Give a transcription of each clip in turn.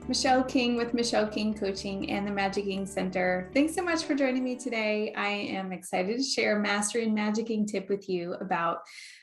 Michelle King with Michelle King Coaching and the Magicking Center. Thanks so much for joining me today. I am excited to share a Mastery in Magicking tip with you about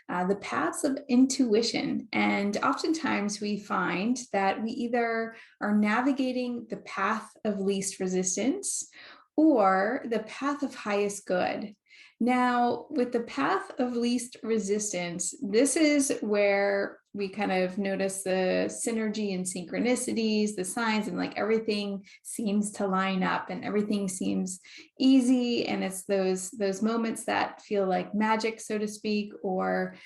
the paths of intuition. And oftentimes we find that we either are navigating the path of least resistance or the path of highest good. Now, with the path of least resistance, this is where we kind of notice the synergy and synchronicities, the signs, and like everything seems to line up and everything seems easy. And it's those moments that feel like magic, so to speak, or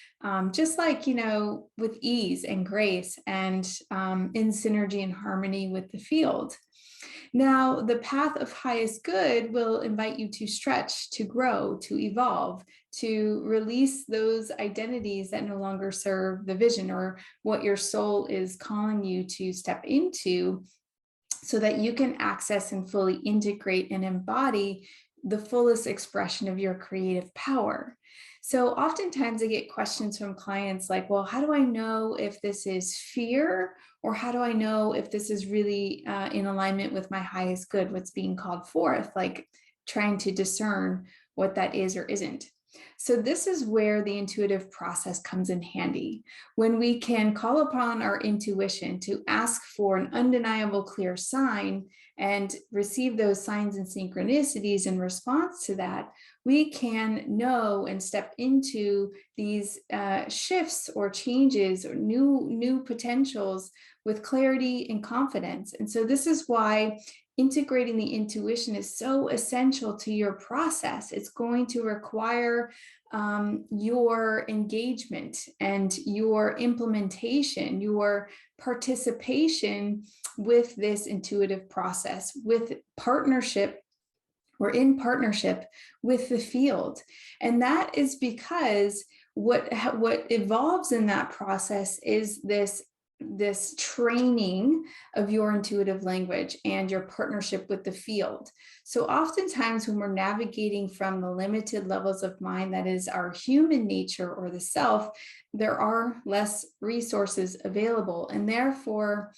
just like, with ease and grace and in synergy and harmony with the field. Now, the path of highest good will invite you to stretch, to grow, to evolve, to release those identities that no longer serve the vision or what your soul is calling you to step into, so that you can access and fully integrate and embody the fullest expression of your creative power. So oftentimes I get questions from clients like, well, how do I know if this is fear, or how do I know if this is really in alignment with my highest good, what's being called forth, like trying to discern what that is or isn't. So this is where the intuitive process comes in handy. When we can call upon our intuition to ask for an undeniable clear sign and receive those signs and synchronicities in response to that, we can know and step into these shifts or changes or new potentials with clarity and confidence. And so this is why integrating the intuition is so essential to your process. It's going to require your engagement and your implementation, your participation with this intuitive process, with partnership. We're in partnership with the field. And that is because what evolves in that process is this training of your intuitive language and your partnership with the field. So oftentimes when we're navigating from the limited levels of mind that is our human nature or the self, there are less resources available. And therefore,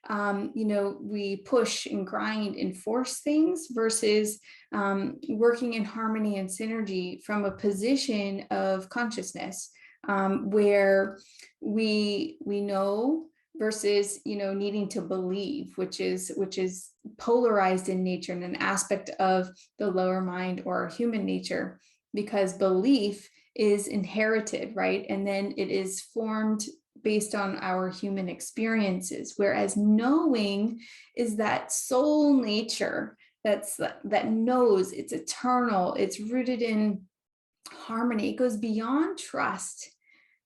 we push and grind and force things versus working in harmony and synergy from a position of consciousness, where we know versus needing to believe, which is polarized in nature and an aspect of the lower mind or human nature, because belief is inherited, right? And then it is formed based on our human experiences, whereas knowing is that soul nature that knows, it's eternal, it's rooted in harmony. It goes beyond trust,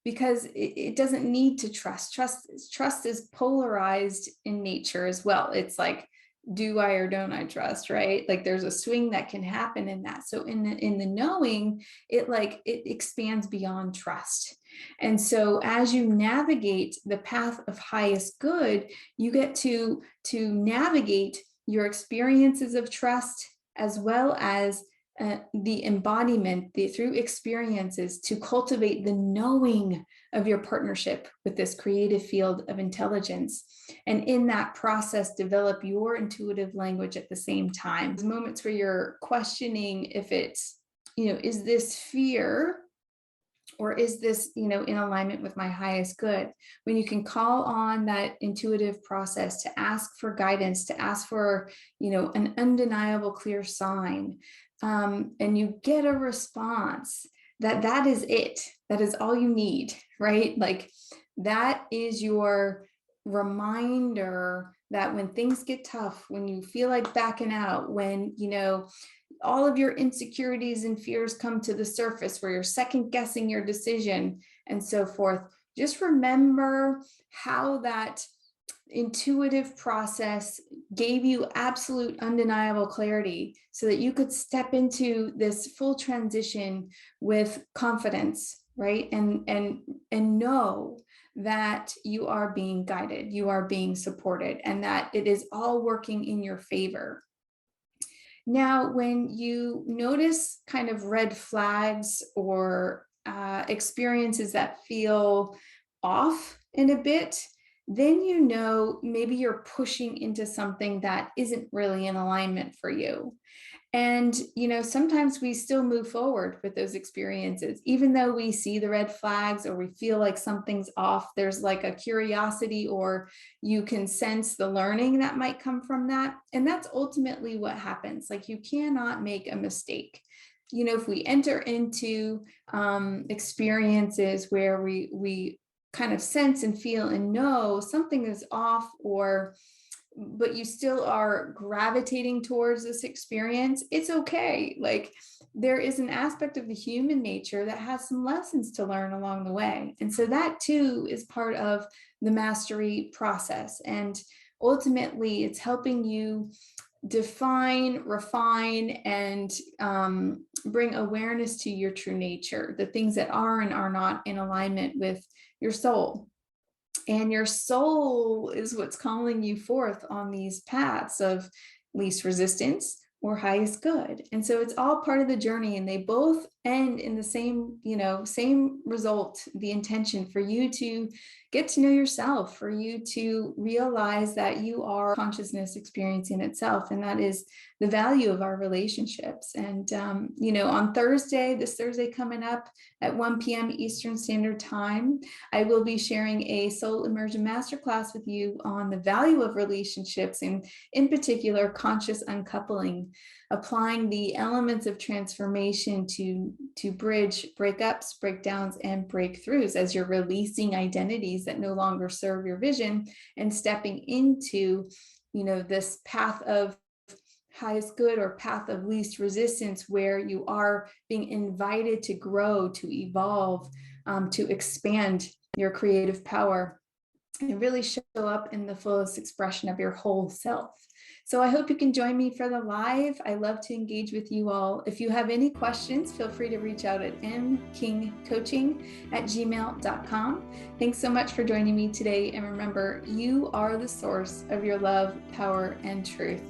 because it doesn't need to trust. Trust is polarized in nature as well. It's like, do I or don't I trust, right? Like there's a swing that can happen in that. So in the knowing, it expands beyond trust. And so as you navigate the path of highest good, you get to navigate your experiences of trust, as well as the embodiment through experiences, to cultivate the knowing of your partnership with this creative field of intelligence. And in that process, develop your intuitive language at the same time. There's moments where you're questioning if it's, is this fear, or is this, in alignment with my highest good? When you can call on that intuitive process to ask for guidance, to ask for, an undeniable clear sign, and you get a response that is it, that is all you need, right? Like that is your reminder that when things get tough, when you feel like backing out, when, all of your insecurities and fears come to the surface, where you're second guessing your decision and so forth, just remember how that intuitive process gave you absolute undeniable clarity, so that you could step into this full transition with confidence, right? And know that you are being guided, you are being supported, and that it is all working in your favor. Now, when you notice kind of red flags or experiences that feel off in a bit, then you know maybe you're pushing into something that isn't really in alignment for you. And, sometimes we still move forward with those experiences, even though we see the red flags or we feel like something's off. There's like a curiosity, or you can sense the learning that might come from that. And that's ultimately what happens. Like, you cannot make a mistake. If we enter into experiences where we kind of sense and feel and know something is off, but you still are gravitating towards this experience, it's okay. Like, there is an aspect of the human nature that has some lessons to learn along the way. And so that too is part of the mastery process. And ultimately, it's helping you define, refine, and bring awareness to your true nature, the things that are and are not in alignment with your soul. And your soul is what's calling you forth on these paths of least resistance or highest good. And so it's all part of the journey, and they both end in the same result, the intention for you to get to know yourself, for you to realize that you are consciousness experiencing itself. And that is the value of our relationships. And, on this Thursday coming up at 1 p.m. Eastern Standard Time, I will be sharing a soul immersion masterclass with you on the value of relationships, and in particular, conscious uncoupling, applying the elements of transformation to bridge breakups, breakdowns, and breakthroughs as you're releasing identities that no longer serve your vision and stepping into, this path of highest good or path of least resistance, where you are being invited to grow, to evolve, to expand your creative power and really show up in the fullest expression of your whole self. So I hope you can join me for the live. I love to engage with you all. If you have any questions, feel free to reach out at mkingcoaching@gmail.com. Thanks so much for joining me today. And remember, you are the source of your love, power, and truth.